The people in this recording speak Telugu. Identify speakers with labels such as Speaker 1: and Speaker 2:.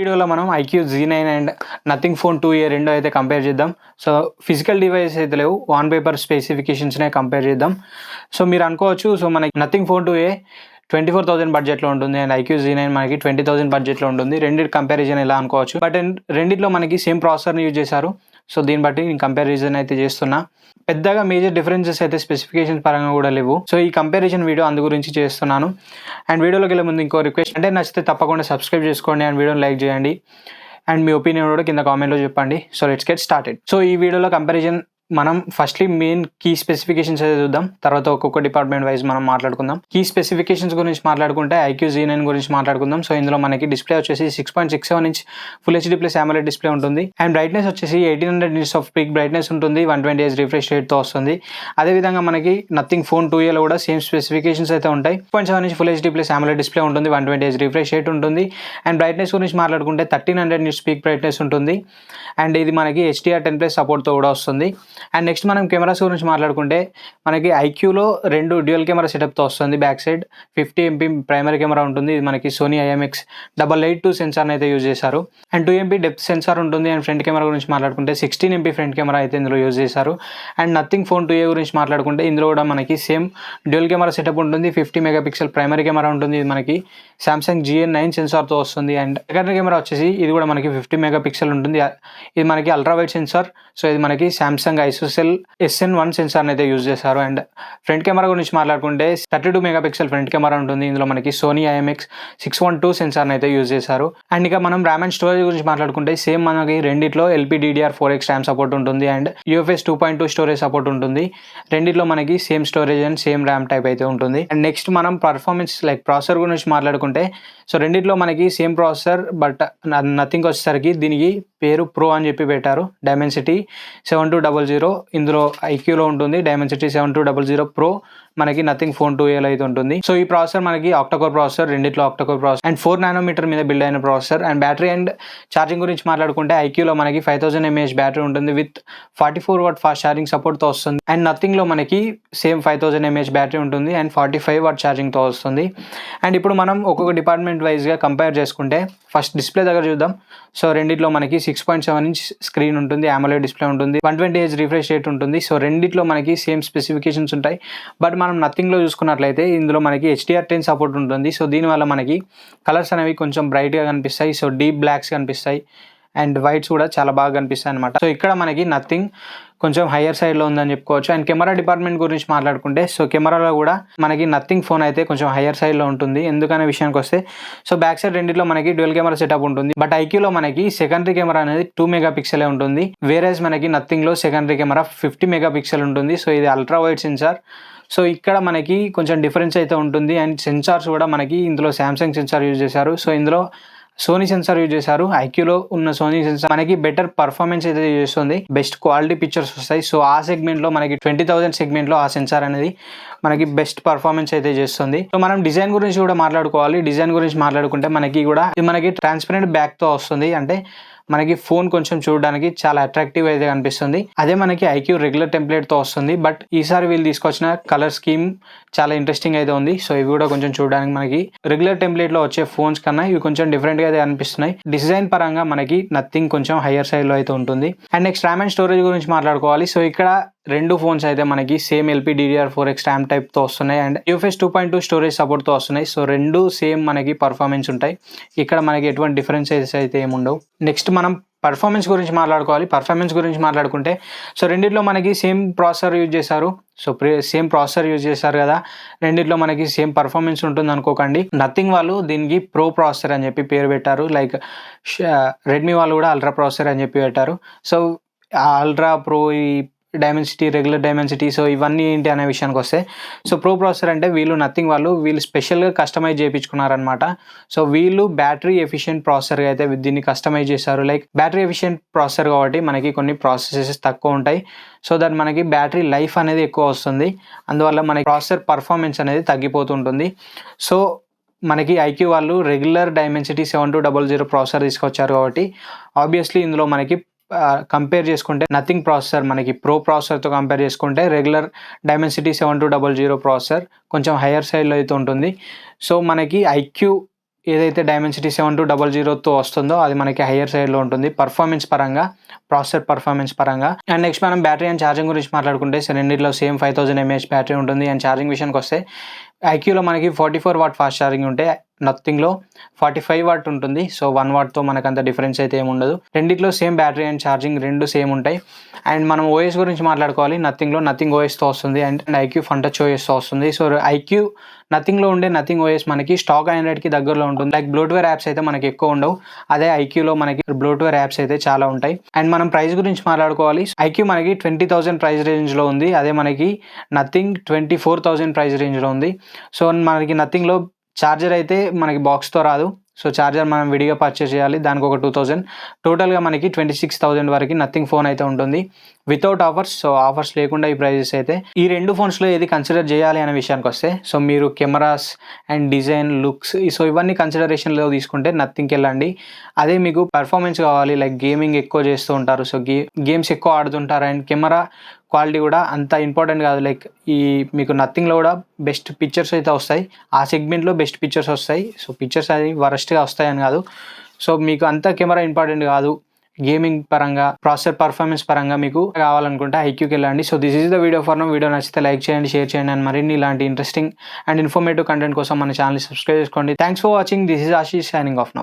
Speaker 1: వీడియోలో మనం IQ Z9 and nothing phone 2A రెండు అయితే కంపేర్ చేద్దాం. సో ఫిజికల్ డివైస్ అయితే లేవు, ఆన్ పేపర్ స్పెసిఫికేషన్స్నే కంపేర్ చేద్దాం. సో మీరు అనుకోవచ్చు, సో మనకి నథింగ్ ఫోన్ 2A 24,000 బడ్జెట్లో ఉంటుంది అండ్ ఐక్యూ Z9 మనకి 20,000 బడ్జెట్లో ఉంటుంది. రెండింటి కంపారిజన్ ఎలా అనుకోవచ్చు, బట్ రెండిట్లో మనకి సేమ్ ప్రాసెసర్ని యూజ్ చేశారు. సో దీన్ని బట్టి నేను కంపారిజన్ అయితే చేస్తున్నా. పెద్దగా మేజర్ డిఫరెన్సెస్ అయితే స్పెసిఫికేషన్స్ పరంగా కూడా లేవు. సో ఈ కంపారిజన్ వీడియో అందు గురించి చేస్తున్నాను. అండ్ వీడియోలోకి వెళ్ళే ముందు ఇంకో రిక్వెస్ట్, అంటే నచ్చితే తప్పకుండా సబ్స్క్రైబ్ చేసుకోండి అండ్ వీడియోని లైక్ చేయండి అండ్ మీ ఒపీనియన్ కూడా కింద కామెంట్లో చెప్పండి. So let's get started. So ఈ వీడియోలో కంపారిజన్ మనం ఫస్ట్లీ మెయిన్ కీ స్పెసిఫికేషన్స్ అయితే చూద్దాం, తర్వాత ఒక్కొక్క డిపార్ట్మెంట్ వైజ్ మనం మాట్లాడుకుందాం. కీ స్పెసిఫికేషన్స్ గురించి మాట్లాడుకుంటే ఐక్యూ Z9 గురించి మాట్లాడుకుందాం. సో ఇందులో మనకి డిస్ప్లే వచ్చేసి 6.67 inch full HD plus AMOLED display ఉంటుంది అండ్ బ్రైట్నెస్ వచ్చేసి 1800 నిట్స్ ఆఫ్ పీక్ బ్రైట్నెస్ ఉంటుంది, 120 Hz రిఫ్రెష్ రేట్తో వస్తుంది. అదేవిధంగా మనకి నథింగ్ ఫోన్ 2Aలో కూడా సేమ్ స్పెసిఫికేషన్స్ అయితే ఉంటాయి. 6.7 inch full HD plus AMOLED display ఉంటుంది, 120 Hz రిఫ్రెష్ రేట్ ఉంటుంది అండ్ బ్రైట్నెస్ గురించి మాట్లాడుకుంటే 1300 నిట్స్ పీక్ బ్రైట్నెస్ ఉంటుంది అండ్ ఇది మనకి HDR10+ సపోర్ట్తో కూడా వస్తుంది. అండ్ నెక్స్ట్ మనం కెమెరాస్ గురించి మాట్లాడుకుంటే మనకి ఐక్యూలో రెండు డ్యూయల్ కెమెరా సెటప్తో వస్తుంది. Back side 50 MP primary camera ఉంటుంది, ఇది మనకి సోనీ IMX882 సెన్సార్ని అయితే యూజ్ చేశారు అండ్ 2 MP డెప్త్ సెన్సార్ ఉంటుంది. అండ్ ఫ్రంట్ కెమెరా గురించి మాట్లాడుకుంటే 16 MP ఫ్రంట్ కెమెరా అయితే ఇందులో యూజ్ చేశారు. అండ్ నథింగ్ ఫోన్ 2A గురించి మాట్లాడుకుంటే ఇందులో కూడా మనకి సేమ్ డ్యూయల్ కెమెరా సెటప్ ఉంటుంది, 50 MP ప్రైమరీ కెమెరా ఉంటుంది, ఇది మనకి సామ్సంగ్ GN9 సెన్సార్తో వస్తుంది. అండ్ సెకండరీ కెమెరా వచ్చేసి ఇది కూడా మనకి 50 MP ఉంటుంది, ఇది మనకి అల్ట్రా వైడ్ సెన్సార్. సో ఇది మనకి సామ్సంగ్ ISOCELL SN1 సెన్సార్ని అయితే యూజ్ చేశారు. అండ్ ఫ్రంట్ కెమెరా గురించి మాట్లాడుకుంటే 32 MP ఫ్రంట్ కెమెరా ఉంటుంది, ఇందులో మనకి సోనీ IMX612 సెన్సార్ని అయితే యూజ్ చేశారు. అండ్ ఇక మనం ర్యామ్ అండ్ స్టోరేజ్ గురించి మాట్లాడుకుంటే సేమ్ మనకి రెండిట్లో LPDDR4X ర్యామ్ సపోర్ట్ ఉంటుంది అండ్ UFS 2.2 స్టోరేజ్ సపోర్ట్ ఉంటుంది. రెండిట్లో మనకి same storage and same RAM type అయితే ఉంటుంది. అండ్ నెక్స్ట్ మనం పర్ఫార్మెన్స్ లైక్ ప్రాసెసర్ గురించి మాట్లాడుకుంటే సో రెండిట్లో మనకి సేమ్ ప్రాసెసర్, బట్ నథింగ్ వచ్చేసరికి దీనికి పేరు ప్రో అని చెప్పి పెట్టారు, Dimensity 7200. ఇందులో ఐక్యూలో ఉంటుంది Dimensity 7200 Pro, మనకి నథింగ్ ఫోన్ 2Aలో అయితే ఉంటుంది. సో ఈ ప్రాసెసర్ మనకి ఆక్టాకోర్ ప్రాసెసర్, రెండిట్లో ఆక్టాకోర్ ప్రాసెసర్ అండ్ 4 nm మీద బిల్డ్ అయిన processor. And battery and charging గురించి మాట్లాడుకుంటే ఐక్యూలో మనకి 5000 mAh బ్యాటరీ ఉంటుంది విత్ 44 watt ఫాస్ట్ ఛార్జింగ్ సపోర్ట్తో వస్తుంది. అండ్ నథింగ్లో మనకి సేమ్ 5000 mAh బ్యాటరీ ఉంటుంది అండ్ 45 watt ఛార్జింగ్తో వస్తుంది. అండ్ ఇప్పుడు మనం ఒక్కొక్క డిపార్ట్మెంట్ వైజ్గా కంపేర్ చేసుకుంటే ఫస్ట్ డిస్ప్లే దగ్గర చూద్దాం. సో రెండిట్లో మనకి 6.7 ఇంచ్ స్క్రీన్ ఉంటుంది, AMOLED డిస్ప్లే ఉంటుంది, 120 Hz రిఫ్రెష్ రేట్ ఉంటుంది. సో రెండిట్లో మనకి సేమ్ స్పెసిఫికేషన్స్ ఉంటాయి. బట్ మనం నథింగ్లో చూసుకున్నట్లయితే ఇందులో మనకి HDR10 సపోర్ట్ ఉంటుంది. సో దీనివల్ల మనకి కలర్స్ అనేవి కొంచెం బ్రైట్గా కనిపిస్తాయి, సో డీప్ బ్లాక్స్ కనిపిస్తాయి అండ్ వైట్స్ కూడా చాలా బాగా కనిపిస్తాయి అనమాట. సో ఇక్కడ మనకి నథింగ్ కొంచెం హయ్యర్ సైడ్లో ఉందని చెప్పుకోవచ్చు. అండ్ కెమెరా డిపార్ట్మెంట్ గురించి మాట్లాడుకుంటే సో కెమెరాలో కూడా మనకి నథింగ్ ఫోన్ అయితే కొంచెం హయ్యర్ సైడ్లో ఉంటుంది. ఎందుకనే విషయానికి వస్తే సో బ్యాక్ సైడ్ రెండిట్లో మనకి డ్యూయల్ కెమెరా సెటప్ ఉంటుంది, బట్ ఐక్యూలో మనకి సెకండరీ కెమెరా అనేది 2 MP ఉంటుంది, వేరేజ్ మనకి నథింగ్లో సెకండరీ కెమెరా 50 MP ఉంటుంది. సో ఇది అల్ట్రా వైడ్ సెన్సార్. సో ఇక్కడ మనకి కొంచెం డిఫరెన్స్ అయితే ఉంటుంది. అండ్ సెన్సార్స్ కూడా మనకి ఇందులో సామ్సంగ్ సెన్సార్ యూజ్ చేశారు, సో ఇందులో సోనీ సెన్సార్ యూజ్ చేశారు. ఐక్యూలో ఉన్న సోనీ సెన్సార్ మనకి బెటర్ పర్ఫార్మెన్స్ అయితే చేస్తుంది, బెస్ట్ క్వాలిటీ పిక్చర్స్ వస్తాయి. సో ఆ సెగ్మెంట్లో మనకి 20,000 సెగ్మెంట్లో ఆ సెన్సార్ అనేది మనకి బెస్ట్ పర్ఫార్మెన్స్ అయితే చేస్తుంది. సో మనం డిజైన్ గురించి కూడా మాట్లాడుకోవాలి. డిజైన్ గురించి మాట్లాడుకుంటే మనకి కూడా ఇది మనకి ట్రాన్స్పరెంట్ బ్యాక్తో వస్తుంది, అంటే మనకి ఫోన్ కొంచెం చూడడానికి చాలా అట్రాక్టివ్ అయితే కనిపిస్తుంది. అదే మనకి ఐక్యూ రెగ్యులర్ టెంప్లెట్తో వస్తుంది, బట్ ఈసారి వీళ్ళు తీసుకొచ్చిన కలర్ స్కీమ్ చాలా ఇంట్రెస్టింగ్ అయితే ఉంది. సో ఇవి కూడా కొంచెం చూడడానికి మనకి రెగ్యులర్ టెంప్లెట్లో వచ్చే ఫోన్స్ కన్నా ఇవి కొంచెం డిఫరెంట్గా అయితే అనిపిస్తున్నాయి. డిజైన్ పరంగా మనకి నథింగ్ కొంచెం హయ్యర్ సైడ్లో అయితే ఉంటుంది. And next RAM and storage గురించి మాట్లాడుకోవాలి. సో ఇక్కడ రెండు ఫోన్స్ అయితే మనకి సేమ్ LPDDR4X ర్యామ్ టైప్తో వస్తున్నాయి అండ్ UFS 2.2 స్టోరేజ్ సపోర్ట్తో వస్తున్నాయి. సో రెండు సేమ్ మనకి పర్ఫార్మెన్స్ ఉంటాయి, ఇక్కడ మనకి ఎటువంటి డిఫరెన్సెస్ అయితే ఏముండవు. నెక్స్ట్ మనం పర్ఫార్మెన్స్ గురించి మాట్లాడుకోవాలి. పర్ఫార్మెన్స్ గురించి మాట్లాడుకుంటే సో రెండిట్లో మనకి సేమ్ ప్రాసెసర్ యూజ్ చేశారు. సో సేమ్ ప్రాసెసర్ యూజ్ చేశారు కదా, రెండిట్లో మనకి సేమ్ పర్ఫార్మెన్స్ ఉంటుంది అనుకోకండి. నథింగ్ వాళ్ళు దీనికి ప్రో ప్రాసెసర్ అని చెప్పి పేరు పెట్టారు, లైక్ రెడ్మీ వాళ్ళు కూడా అల్ట్రా ప్రాసెసర్ అని చెప్పి పెట్టారు. సో అల్ట్రా ప్రో, ఈ Dimensity, రెగ్యులర్ Dimensity, సో ఇవన్నీ ఏంటి అనే విషయానికి వస్తే సో ప్రో ప్రాసెసర్ అంటే వీళ్ళు స్పెషల్గా కస్టమైజ్ చేయించుకున్నారనమాట. సో వీళ్ళు బ్యాటరీ ఎఫిషియెంట్ ప్రాసెసర్గా అయితే దీన్ని కస్టమైజ్ చేశారు. లైక్ బ్యాటరీ ఎఫిషియెంట్ ప్రాసెసర్ కాబట్టి మనకి కొన్ని ప్రాసెసెస్ తక్కువ ఉంటాయి, సో దట్ మనకి బ్యాటరీ లైఫ్ అనేది ఎక్కువ వస్తుంది, అందువల్ల మనకి ప్రాసెసర్ పర్ఫార్మెన్స్ అనేది తగ్గిపోతుంటుంది. సో మనకి ఐక్యూ వాళ్ళు రెగ్యులర్ Dimensity 7200 ప్రాసెసర్ తీసుకొచ్చారు కాబట్టి ఆబ్వియస్లీ ఇందులో మనకి కంపేర్ చేసుకుంటే నథింగ్ ప్రాసెసర్ మనకి ప్రో ప్రాసెసర్తో కంపేర్ చేసుకుంటే రెగ్యులర్ Dimensity 7200 ప్రాసెసర్ కొంచెం హయ్యర్ సైడ్లో అయితే ఉంటుంది. సో మనకి ఐక్యూ ఏదైతే డైమెన్సిటీ 7200తో వస్తుందో అది మనకి హయ్యర్ సైడ్లో ఉంటుంది పర్ఫార్మెన్స్ పరంగా, ప్రాసెసర్ పర్ఫార్మెన్స్ పరంగా. అండ్ నెక్స్ట్ మనం బ్యాటరీ అండ్ ఛార్జింగ్ గురించి మాట్లాడుకుంటే రెండిట్లో సేమ్ 5000 mAh బ్యాటరీ ఉంటుంది. అండ్ ఛార్జింగ్ విషయానికి వస్తే ఐక్యూలో మనకి 44 వాట్ ఫాస్ట్ ఛార్జింగ్ ఉంటే నథింగ్లో 45 వాట్ ఉంటుంది. సో 1 వాట్తో మనకు అంత డిఫరెన్స్ అయితే ఏమి ఉండదు. రెండిట్లో సేమ్ బ్యాటరీ అండ్ ఛార్జింగ్ రెండు సేమ్ ఉంటాయి. అండ్ మనం ఓఎస్ గురించి మాట్లాడుకోవాలి. నథింగ్ ఓఎస్తో వస్తుంది అండ్ ఐక్యూ ఫన్ టచ్ ఓఎస్తో వస్తుంది. సో ఐక్యూ నథింగ్లో ఉండే నథింగ్ ఓఎస్ మనకి స్టాక్ ఆండ్రాయిడ్కి దగ్గరలో ఉంటుంది. లైక్ బ్లోట్వేర్ యాప్స్ అయితే మనకి ఎక్కువ ఉండవు. అదే ఐక్యూలో మనకి బ్లోట్వేర్ యాప్స్ అయితే చాలా ఉంటాయి. అండ్ మనం ప్రైస్ గురించి మాట్లాడుకోవాలి. ఐక్యూ మనకి 20,000 ప్రైస్ రేంజ్లో ఉంది. అదే మనకి నథింగ్ 24,000 ప్రైస్ రేంజ్లో ఉంది. సో మనకి నథింగ్లో ఛార్జర్ అయితే మనకి బాక్స్తో రాదు. సో ఛార్జర్ మనం విడిగా పర్చేస్ చేయాలి. దానికి ఒక 2,000. టోటల్గా మనకి 26,000 వరకు నథింగ్ ఫోన్ అయితే ఉంటుంది వితౌట్ ఆఫర్స్. సో ఆఫర్స్ లేకుండా ఈ ప్రైజెస్ అయితే. ఈ రెండు ఫోన్స్లో ఏది కన్సిడర్ చేయాలి అనే విషయానికి వస్తే సో మీరు cameras and design looks so ఇవన్నీ కన్సిడరేషన్లో తీసుకుంటే నథింగ్కి వెళ్ళండి. అదే మీకు పర్ఫార్మెన్స్ కావాలి, లైక్ గేమింగ్ ఎక్కువ చేస్తూ ఉంటారు, సో గేమ్స్ ఎక్కువ ఆడుతుంటారు అండ్ కెమెరా క్వాలిటీ కూడా అంత ఇంపార్టెంట్ కాదు. లైక్ ఈ మీకు నథింగ్లో కూడా బెస్ట్ పిక్చర్స్ అయితే వస్తాయి, ఆ సెగ్మెంట్లో బెస్ట్ పిక్చర్స్ వస్తాయి. సో పిక్చర్స్ అది వరస్ట్గా వస్తాయని కాదు. సో మీకు అంత కెమెరా ఇంపార్టెంట్ కాదు, గేమింగ్ పరంగా ప్రాసెసర్ పర్ఫార్మెన్స్ పరంగా మీకు కావాలనుకుంటే ఐక్యూకి వెళ్ళండి. So this is the video for now. Video నచ్చితే లైక్ చేయండి, షేర్ చేయండి అండ్ మరిన్ని ఇలాంటి ఇంట్రెస్టింగ్ అండ్ ఇన్ఫర్మేటివ్ కంటెంట్ కోసం మన ఛానల్ సబ్స్క్రైబ్ చేసుకోండి. Thanks for watching. This is Ashish signing off now.